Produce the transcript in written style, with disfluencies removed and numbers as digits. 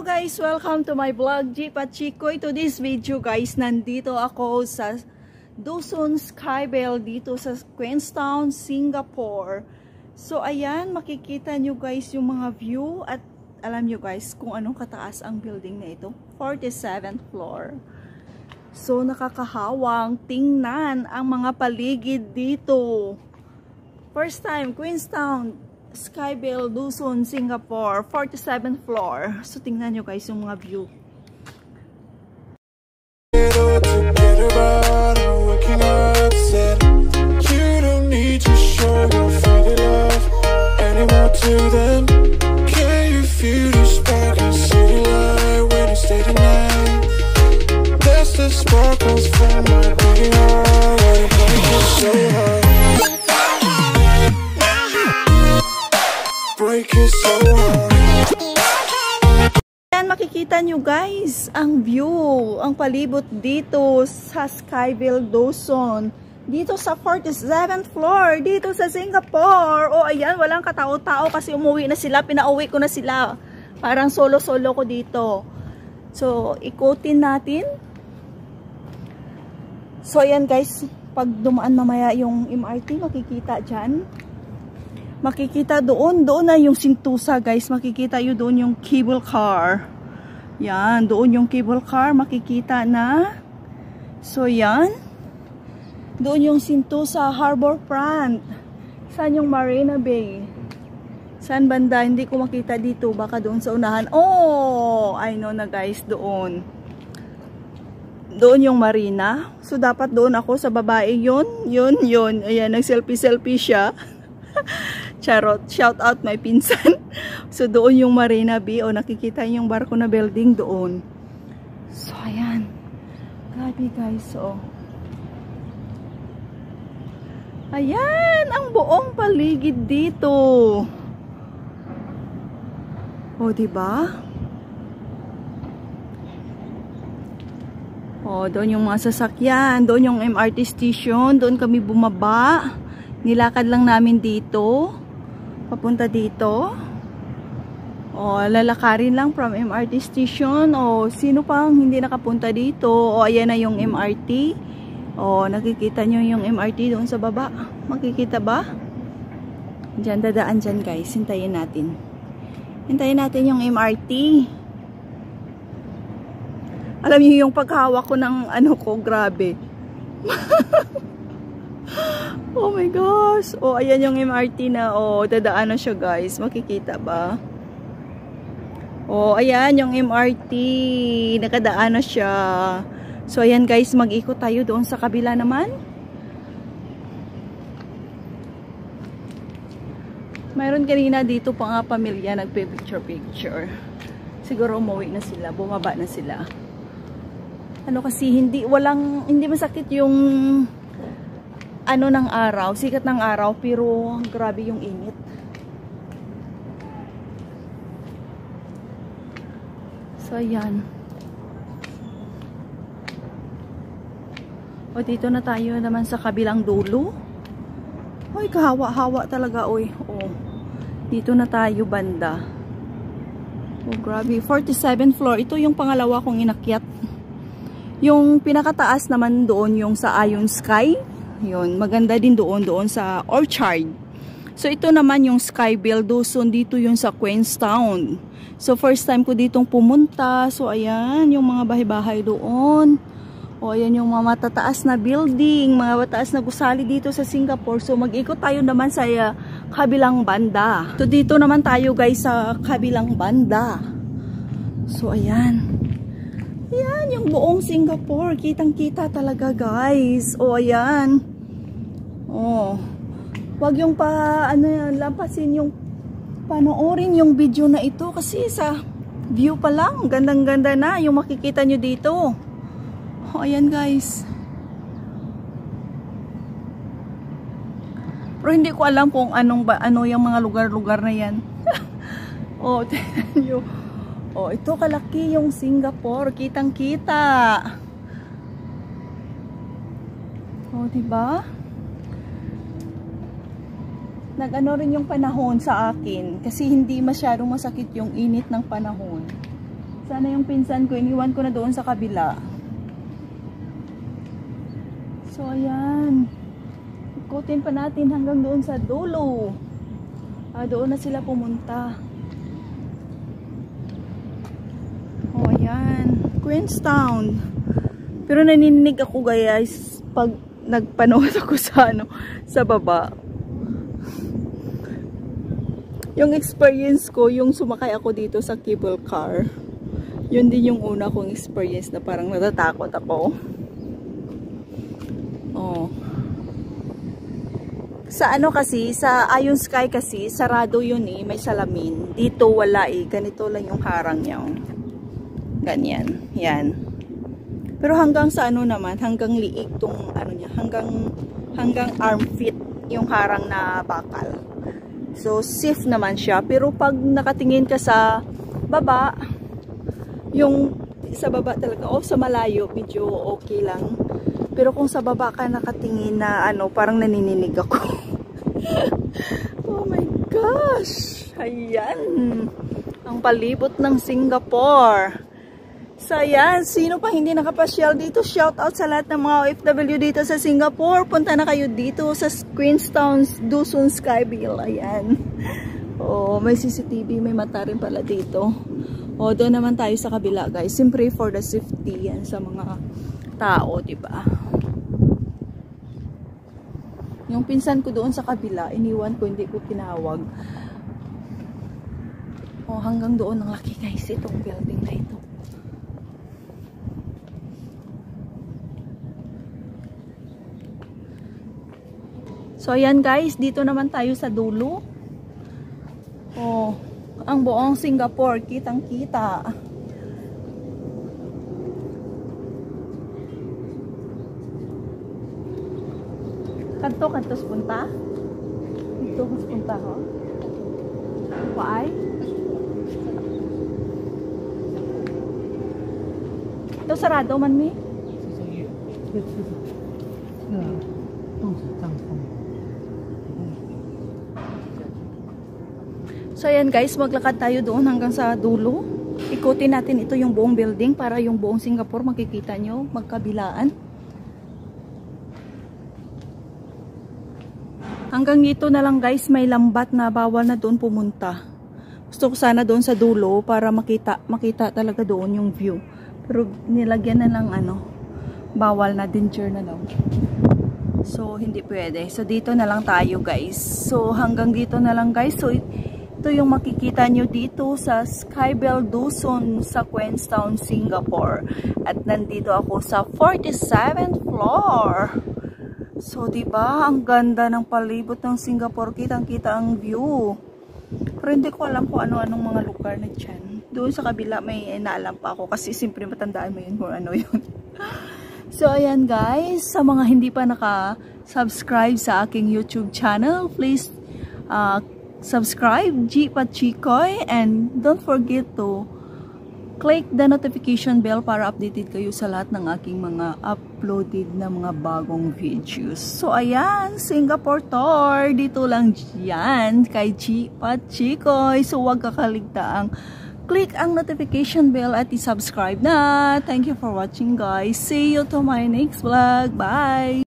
guys! Welcome to my vlog, Jeep at Chikoy. To this video guys, nandito ako sa Dosun Skybell dito sa Queenstown, Singapore. So ayan, makikita nyo guys yung mga view at alam nyo guys kung anong kataas ang building na ito. 47th floor. So nakakahawang tingnan ang mga paligid dito. First time, Queenstown Skybell, Dosun, Singapore, 47th floor. So tingnan nyo guys yung mga view. Yan, makikita nyo guys ang view, ang palibot dito sa Skybell, Dosun, dito sa 47th floor, dito sa Singapore. O ayan, walang katao-tao kasi umuwi na sila, pinauwi ko na sila, parang solo-solo ko dito. So ikutin natin. So ayan guys, pag dumaan mamaya yung MRT, makikita dyan. Makikita doon na yung Sentosa guys. Makikita yun doon yung cable car. Yan, doon yung cable car. Makikita na. So yan. Doon yung Sentosa Harbor Front. Saan yung Marina Bay? Saan banda? Hindi ko makita dito. Baka doon sa unahan. Oh! I know na guys, doon. Doon yung marina. So dapat doon ako sa babae yun. Yun. Ayan, nag-selfie siya. Charot, shout out my pinsan. So doon yung Marina Bay, o nakikita yung barko na building doon. So ayan, grabe guys. So ayan ang buong paligid dito. O diba? O doon yung mga sasakyan, doon yung MRT station, doon kami bumaba. Nilakad lang namin dito, papunta dito. O, lalakarin lang from MRT station. O, sino pang hindi nakapunta dito? O, ayan na yung MRT. O, nakikita nyo yung MRT doon sa baba. Makikita ba? Diyan, dadaan dyan guys. Hintayin natin. Hintayin natin yung MRT. Alam niyo yung paghawak ko ng ano ko, grabe. Oh my gosh. Oh, ayan yung MRT na. Oh, dadaan na siya guys. Makikita ba? Oh, ayan yung MRT. Nakadaan na siya. So, ayan guys. Mag-ikot tayo doon sa kabila naman. Mayroon kanina dito pa nga pamilya. Nagpe-picture. Siguro umuwi na sila. Bumaba na sila. Ano kasi, hindi masakit yung ano ng araw, sikat ng araw, pero grabe yung init. So ayan. O dito na tayo naman sa kabilang dulo. Oy, kahawa-hawa talaga oy. O, dito na tayo banda. O grabe, 47th floor. Ito yung pangalawa kong inakyat. Yung pinakataas naman doon yung sa Ion Sky. Yun, maganda din doon sa Orchard. So ito naman yung Skybell, Dosun, dito yung sa Queenstown. So first time ko ditong pumunta. So ayan, yung mga bahay-bahay doon. O ayan yung mga matataas na building, mga mataas na gusali dito sa Singapore. So mag-ikot tayo naman sa kabilang banda. So dito naman tayo guys sa kabilang banda. So ayan. Ayan, yung buong Singapore. Kitang-kita talaga, guys. O, ayan. O. Wag yung lampasin yung panoorin yung video na ito. Kasi sa view pa lang, gandang-ganda na yung makikita nyo dito. O, ayan, guys. Pero hindi ko alam kung ano yung mga lugar-lugar na yan. O, tingnan nyo. Oh, ito kalaki yung Singapore, kitang-kita. Oh, diba? Nag-ano rin yung panahon sa akin kasi hindi masyadong masakit yung init ng panahon. Sana yung pinsan ko, iniwan ko na doon sa kabila. So, ayan. Ikutin pa natin hanggang doon sa dulo. Doon na sila pumunta. Oh, ayan. Queenstown. Pero naninig ako guys pag nagpanood ako sa sa baba. Yung experience ko, yung sumakay ako dito sa cable car. Yun din yung una kong experience na parang natatakot ako. Oh. Sa kasi, sa Ion Sky kasi, sarado yun eh, may salamin. Dito wala eh, ganito lang yung harang niya. Ganyan, yan. Pero hanggang sa naman, hanggang liig tong niya, hanggang armpit yung harang na bakal. So, safe naman siya. Pero pag nakatingin ka sa baba, yung sa baba talaga, sa malayo, medyo okay lang. Pero kung sa baba ka nakatingin na parang nanininig ako. Oh my gosh! Ayan! Ang palibot ng Singapore. So ayan, sino pa hindi nakapasyal dito? Shout out sa lahat ng mga OFW dito sa Singapore. Punta na kayo dito sa Queenstown, Dusun Skyville. Ayan. Oh, may CCTV, may mata rin pala dito. Oh, doon naman tayo sa kabila, guys. Siyempre for the safety yan sa mga tao, diba? Yung pinsan ko doon sa kabila, iniwan ko, hindi ko tinawag. Oh, hanggang doon ang laki, guys, itong building na ito. So, ayan guys, dito naman tayo sa dulo. Oh, ang buong Singapore, kitang-kita. Kanto-kantos punta? Dito kas punta ho? Why? Ito sarado man mi? So ayan guys, maglakad tayo doon hanggang sa dulo. Ikutin natin ito yung buong building para yung buong Singapore makikita nyo magkabilaan. Hanggang dito na lang guys, may lambat na bawal na doon pumunta. Gusto ko sana doon sa dulo para makita talaga doon yung view. Pero nilagyan na lang bawal na, danger na daw. So hindi pwede. So dito na lang tayo guys. So hanggang dito na lang guys. So ito yung makikita nyo dito sa Skyville Dusun sa Queenstown, Singapore. At nandito ako sa 47th floor. So, diba? Ang ganda ng palibot ng Singapore. Kitang-kita ang view. Pero hindi ko alam kung ano-anong mga lugar na dyan. Doon sa kabila may naalam pa ako kasi simpre matandaan mo yun kung ano yun. So, ayan guys. Sa mga hindi pa naka-subscribe sa aking YouTube channel, please subscribe, G Pachikoy, and don't forget to click the notification bell para updated kayo sa lahat ng aking mga uploaded na mga bagong videos. So ayan, Singapore tour dito lang yan kay G Pachikoy. So huwag kakaligtaang click ang notification bell at i-subscribe na. Thank you for watching guys. See you to my next vlog. Bye!